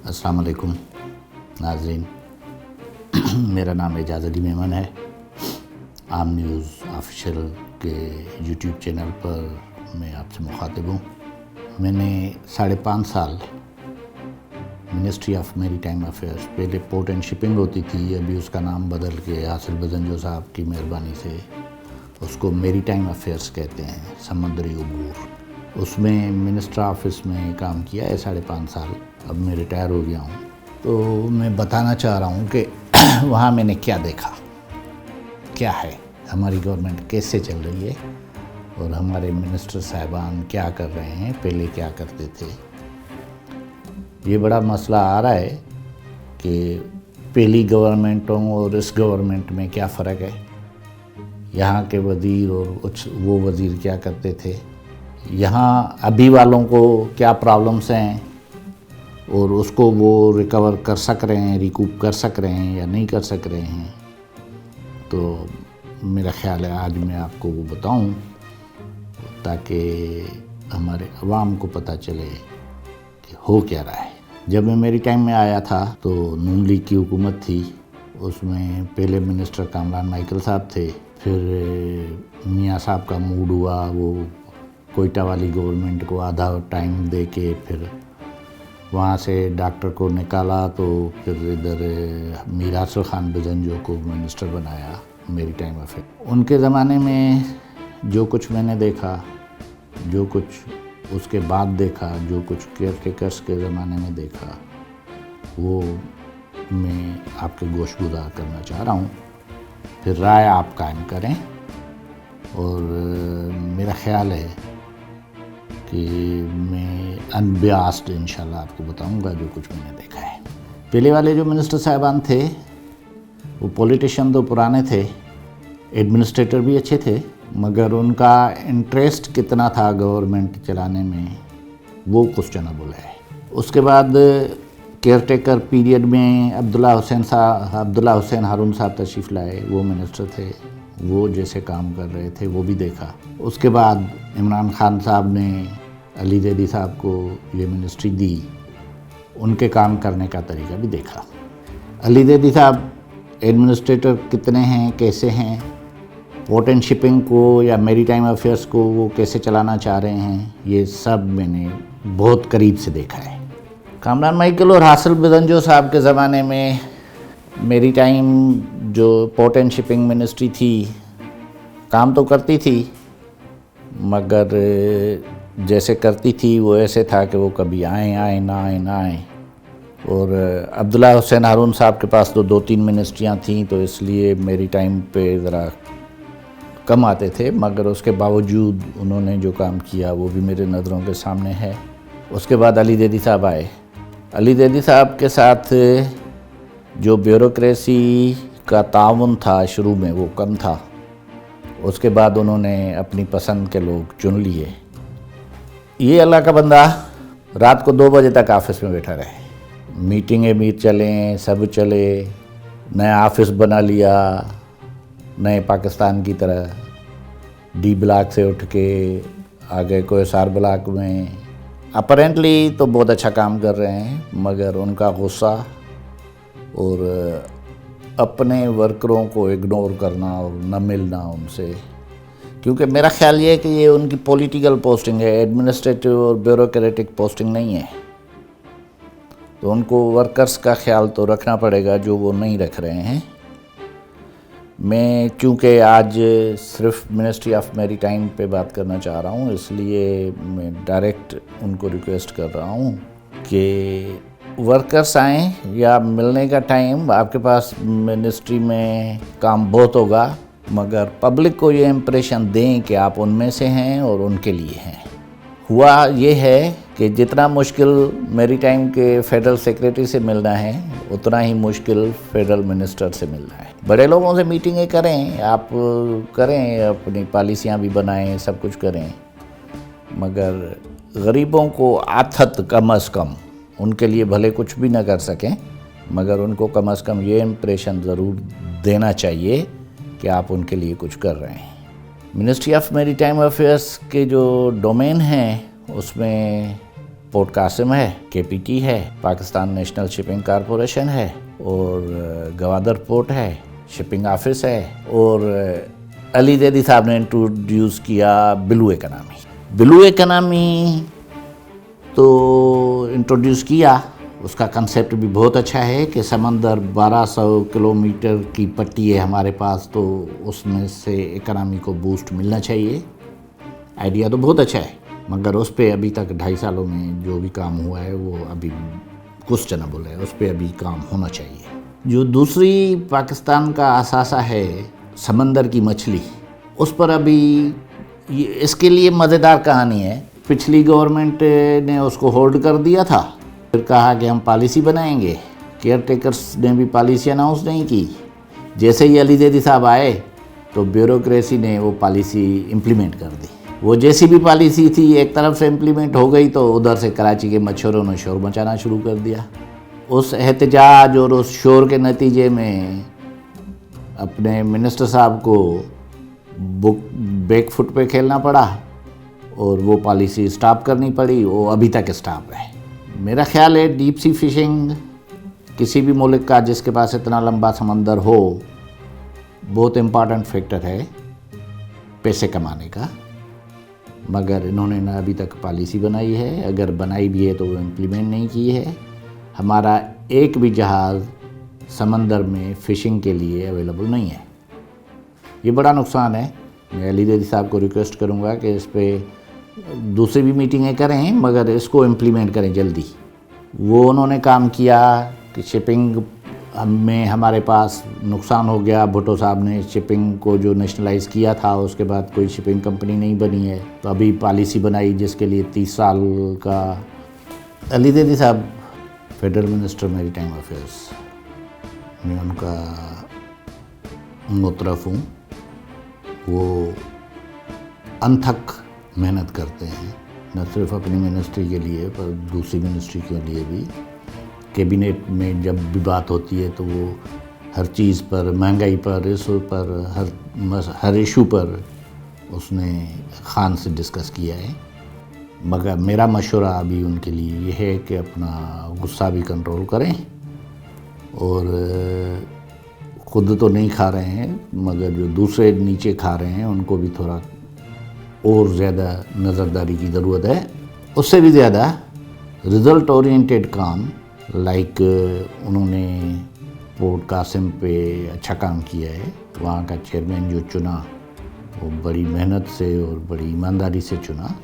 अस्सलाम वालेकुम नाज़रीन, मेरा नाम एजाज़ अली मेमन है। आम न्यूज़ ऑफिशियल के यूट्यूब चैनल पर मैं आपसे मुखातिब हूँ। मैंने 5.5 साल मिनिस्ट्री ऑफ मैरीटाइम अफेयर्स, पहले पोर्ट एंड शिपिंग होती थी, अभी उसका नाम बदल के हासिल बजंजो साहब की मेहरबानी से उसको मैरीटाइम अफेयर्स कहते हैं, समुद्री उमूर। उसमें मिनिस्टर ऑफिस में काम किया है 5.5 साल। अब मैं रिटायर हो गया हूँ, तो मैं बताना चाह रहा हूँ कि वहाँ मैंने क्या देखा, क्या है, हमारी गवर्नमेंट कैसे चल रही है और हमारे मिनिस्टर साहिबान क्या कर रहे हैं, पहले क्या करते थे। ये बड़ा मसला आ रहा है कि पहली गवर्नमेंटों और इस गवर्नमेंट में क्या फ़र्क है, यहाँ के वज़ीर और वो वज़ीर क्या करते थे, यहाँ अभी वालों को क्या प्रॉब्लम्स हैं और उसको वो रिकवर कर सक रहे हैं, रिकूप कर सक रहे हैं या नहीं कर सक रहे हैं। तो मेरा ख़्याल है आज मैं आपको वो बताऊं ताकि हमारे अवाम को पता चले कि हो क्या रहा है। जब मैं मैरीटाइम में आया था तो नून लीग की हुकूमत थी, उसमें पहले मिनिस्टर कामरान माइकल साहब थे, फिर मियाँ साहब का मूड हुआ, वो कोयटा वाली गवर्नमेंट को आधा टाइम दे के फिर वहाँ से डॉक्टर को निकाला, तो फिर इधर मीर हासिल खान बजंजो को मिनिस्टर बनाया मैरीटाइम अफेयर। उनके ज़माने में जो कुछ मैंने देखा, जो कुछ उसके बाद देखा, जो कुछ केयरटेकर्स के ज़माने में देखा, वो मैं आपके गोशगुजार करना चाह रहा हूँ। फिर राय आप कायम करें और मेरा ख़्याल है कि मैं अनबियास्ड इंशाल्लाह आपको बताऊंगा जो कुछ मैंने देखा है। पहले वाले जो मिनिस्टर साहिबान थे वो पॉलिटिशियन तो पुराने थे, एडमिनिस्ट्रेटर भी अच्छे थे, मगर उनका इंटरेस्ट कितना था गवर्नमेंट चलाने में वो क्वेश्चनेबल है। उसके बाद केयरटेकर पीरियड में अब्दुल्ला हुसैन हारून साहब तशरीफ़ लाए, वो मिनिस्टर थे, वो जैसे काम कर रहे थे वो भी देखा। उसके बाद इमरान खान साहब ने अली ज़ैदी साहब को ये मिनिस्ट्री दी, उनके काम करने का तरीका भी देखा। अली ज़ैदी साहब एडमिनिस्ट्रेटर कितने हैं, कैसे हैं, पोर्ट एंड शिपिंग को या मैरीटाइम अफेयर्स को वो कैसे चलाना चाह रहे हैं, ये सब मैंने बहुत करीब से देखा है। कामरान माइकल और हासिल बजंजो साहब के ज़माने में मैरीटाइम जो पोर्ट एंड शिपिंग मिनिस्ट्री थी काम तो करती थी, मगर जैसे करती थी वो ऐसे था कि वो कभी आए ना आए। और अब्दुल्ला हुसैन हारून साहब के पास तो 2-3 मिनिस्ट्रियाँ थीं, तो इसलिए मैरीटाइम पे ज़रा कम आते थे, मगर उसके बावजूद उन्होंने जो काम किया वो भी मेरे नज़रों के सामने है। उसके बाद अली ज़ैदी साहब आए। अली ज़ैदी साहब के साथ जो ब्यूरोक्रेसी का ताउन था शुरू में वो कम था, उसके बाद उन्होंने अपनी पसंद के लोग चुन लिए। ये अल्लाह का बंदा रात को 2 बजे तक ऑफिस में बैठा रहे, मीटिंगें चलें, सब चले, नया ऑफिस बना लिया नए पाकिस्तान की तरह, डी ब्लॉक से उठ के आ गए कोहिसार ब्लॉक में। अपेरेंटली तो बहुत अच्छा काम कर रहे हैं, मगर उनका गुस्सा और अपने वर्करों को इग्नोर करना और न मिलना उनसे, क्योंकि मेरा ख्याल ये है कि ये उनकी पॉलिटिकल पोस्टिंग है, एडमिनिस्ट्रेटिव और ब्यूरोक्रेटिक पोस्टिंग नहीं है। तो उनको वर्कर्स का ख्याल तो रखना पड़ेगा जो वो नहीं रख रहे हैं। मैं चूँकि आज सिर्फ मिनिस्ट्री ऑफ मैरीटाइम पे बात करना चाह रहा हूँ, इसलिए मैं डायरेक्ट उनको रिक्वेस्ट कर रहा हूँ कि वर्कर्स आएँ या मिलने का टाइम, आपके पास मिनिस्ट्री में काम बहुत होगा, मगर पब्लिक को ये इम्प्रेशन दें कि आप उनमें से हैं और उनके लिए हैं। हुआ ये है कि जितना मुश्किल मैरीटाइम के फेडरल सेक्रेटरी से मिलना है उतना ही मुश्किल फेडरल मिनिस्टर से मिलना है। बड़े लोगों से मीटिंगें करें, आप करें, अपनी पॉलिसियाँ भी बनाएं, सब कुछ करें, मगर गरीबों को आथत कम अज़ कम, उनके लिए भले कुछ भी ना कर सकें, मगर उनको कम अज़ कम ये इम्प्रेशन ज़रूर देना चाहिए कि आप उनके लिए कुछ कर रहे हैं। मिनिस्ट्री ऑफ मैरीटाइम अफेयर्स के जो डोमेन हैं उसमें पोर्ट कासिम है, KPT है, पाकिस्तान नेशनल शिपिंग कॉरपोरेशन है, और गवादर पोर्ट है, शिपिंग ऑफिस है, और अली ज़ैदी साहब ने इंट्रोड्यूस किया ब्लू इकॉनमी। ब्लू इकॉनमी तो इंट्रोड्यूस किया, उसका कंसेप्ट भी बहुत अच्छा है कि समंदर 1200 किलोमीटर की पट्टी है हमारे पास, तो उसमें से इकॉनमी को बूस्ट मिलना चाहिए। आइडिया तो बहुत अच्छा है, मगर उस पे अभी तक 2.5 सालों में जो भी काम हुआ है वो अभी क्वेश्चनेबल है, उस पे अभी काम होना चाहिए। जो दूसरी पाकिस्तान का असासा है समंदर की मछली, उस पर अभी इसके लिए मज़ेदार कहानी है। पिछली गवर्नमेंट ने उसको होल्ड कर दिया था, फिर कहा कि हम पॉलिसी बनाएंगे। केयर टेकर्स ने भी पॉलिसी अनाउंस नहीं की। जैसे ही अली ज़ैदी साहब आए तो ब्यूरोक्रेसी ने वो पॉलिसी इम्प्लीमेंट कर दी। वो जैसी भी पॉलिसी थी एक तरफ से इम्प्लीमेंट हो गई तो उधर से कराची के मच्छरों ने शोर मचाना शुरू कर दिया। उस एहतजाज और उस शोर के नतीजे में अपने मिनिस्टर साहब को बैक फुट पे खेलना पड़ा और वो पॉलिसी स्टॉप करनी पड़ी। वो अभी तक स्टॉप है। मेरा ख्याल है डीप सी फिशिंग किसी भी मुल्क का जिसके पास इतना लंबा समंदर हो बहुत इम्पॉर्टेंट फैक्टर है पैसे कमाने का, मगर इन्होंने ना अभी तक पॉलिसी बनाई है, अगर बनाई भी है तो वो इम्प्लीमेंट नहीं की है। हमारा एक भी जहाज़ समंदर में फ़िशिंग के लिए अवेलेबल नहीं है। ये बड़ा नुकसान है। मैं अली ज़ैदी साहब को रिक्वेस्ट करूँगा कि इस पे दूसरी भी मीटिंगें करें, मगर इसको इम्प्लीमेंट करें जल्दी। वो उन्होंने काम किया कि शिपिंग में हमारे पास नुकसान हो गया। भुट्टो साहब ने शिपिंग को जो नेशनलाइज़ किया था उसके बाद कोई शिपिंग कंपनी नहीं बनी है, तो अभी पॉलिसी बनाई जिसके लिए 30 साल का। अली ज़ैदी साहब फेडरल मिनिस्टर मैरीटाइम अफेयर्स, मैं उनका मुतरफ़ हूँ। वो अनथक मेहनत करते हैं, न सिर्फ अपनी मिनिस्ट्री के लिए पर दूसरी मिनिस्ट्री के लिए भी। कैबिनेट में जब भी बात होती है तो वो हर चीज़ पर, महंगाई पर, इशू पर, हर इशू पर उसने खान से डिस्कस किया है। मगर मेरा मशवरा अभी उनके लिए ये है कि अपना गुस्सा भी कंट्रोल करें, और ख़ुद तो नहीं खा रहे हैं मगर जो दूसरे नीचे खा रहे हैं उनको भी थोड़ा और ज़्यादा नज़रदारी की ज़रूरत है। उससे भी ज़्यादा रिज़ल्ट ओरिएंटेड काम, लाइक उन्होंने पोर्ट कासिम पे अच्छा काम किया है। वहाँ का चेयरमैन जो चुना वो बड़ी मेहनत से और बड़ी ईमानदारी से चुना,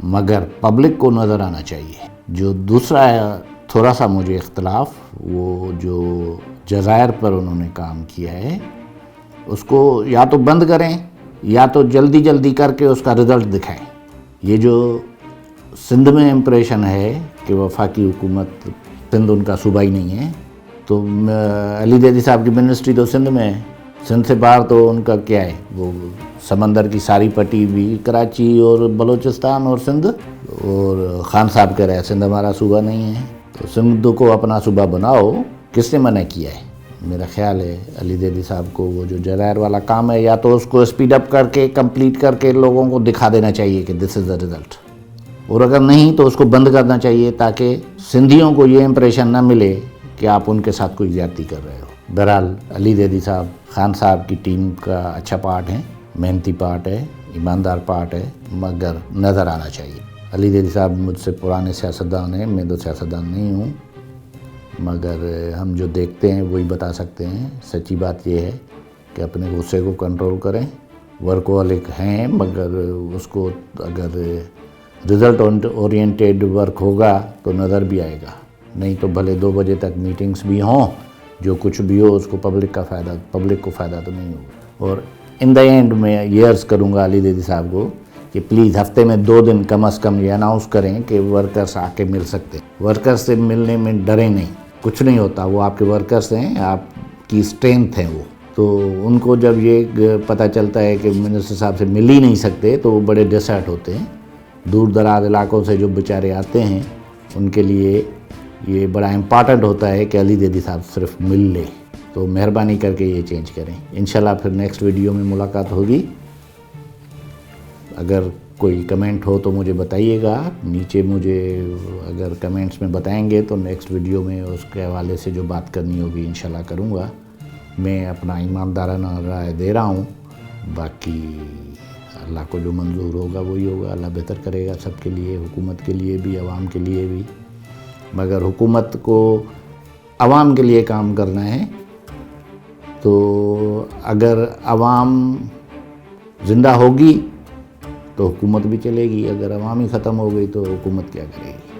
मगर पब्लिक को नज़र आना चाहिए। जो दूसरा थोड़ा सा मुझे इख्तलाफ, वो जो जज़ायर पर उन्होंने काम किया है उसको या तो बंद करें या तो जल्दी जल्दी करके उसका रिज़ल्ट दिखाएं। ये जो सिंध में इम्प्रेशन है कि वफाकी हुकूमत, सिंध उनका सूबा ही नहीं है, तो अली ज़ैदी साहब की मिनिस्ट्री तो सिंध में है। सिंध से बाहर तो उनका क्या है, वो समंदर की सारी पट्टी भी कराची और बलूचिस्तान और सिंध। और खान साहब कह रहे हैं सिंध हमारा सूबा नहीं है, तो सिंध को अपना सूबा बनाओ। किसने मना किया है? मेरा ख्याल है अली ज़ैदी साहब को वो जो जज़ायर वाला काम है या तो उसको स्पीड अप करके कंप्लीट करके लोगों को दिखा देना चाहिए कि दिस इज़ द रिज़ल्ट, और अगर नहीं तो उसको बंद करना चाहिए ताकि सिंधियों को ये इम्प्रेशन ना मिले कि आप उनके साथ कोई ज़्यादती कर रहे हो। बहरहाल अली ज़ैदी साहब खान साहब की टीम का अच्छा पार्ट है, मेहनती पार्ट है, ईमानदार पार्ट है, मगर नज़र आना चाहिए। अली ज़ैदी साहब मुझसे पुराने सियासतदान हैं, मैं तो सियासतदान नहीं हूँ, मगर हम जो देखते हैं वही बता सकते हैं। सच्ची बात यह है कि अपने गुस्से को कंट्रोल करें। वर्कहोलिक हैं, मगर उसको अगर रिज़ल्ट ओरिएंटेड वर्क होगा तो नज़र भी आएगा। नहीं तो भले 2 बजे तक मीटिंग्स भी हों, जो कुछ भी हो उसको पब्लिक को फ़ायदा तो नहीं होगा। और इन द एंड मैं ये अर्ज़ करूँगा अली ज़ैदी साहब को कि प्लीज़ हफ्ते में 2 दिन कम से कम ये अनाउंस करें कि वर्कर्स आके मिल सकते हैं। वर्कर्स से मिलने में डरें नहीं, कुछ नहीं होता, वो आपके वर्कर्स हैं, आपकी स्ट्रेंथ है वो। तो उनको जब ये पता चलता है कि मिनिस्टर साहब से मिल ही नहीं सकते तो वो बड़े डिसर्ट होते हैं। दूर दराज इलाकों से जो बेचारे आते हैं उनके लिए ये बड़ा इम्पॉर्टेंट होता है कि अली ज़ैदी साहब सिर्फ मिल ले। तो मेहरबानी करके ये चेंज करें। इंशाल्लाह फिर नेक्स्ट वीडियो में मुलाकात होगी। अगर کوئی کمنٹ ہو تو مجھے بتائیے گا. نیچے مجھے اگر کمنٹس میں بتائیں گے تو نیکسٹ ویڈیو میں اس کے حوالے سے جو بات کرنی ہوگی انشاءاللہ کروں گا. میں اپنا ایماندارانہ رائے دے رہا ہوں. باقی اللہ کو جو منظور ہوگا وہی ہوگا. اللہ بہتر کرے گا سب کے لیے, حکومت کے لیے بھی, عوام کے لیے بھی. مگر حکومت کو عوام کے لیے کام کرنا ہے, تو اگر عوام زندہ ہوگی تو حکومت بھی چلے گی. اگر عوام ہی ختم ہو گئی تو حکومت کیا کرے گی؟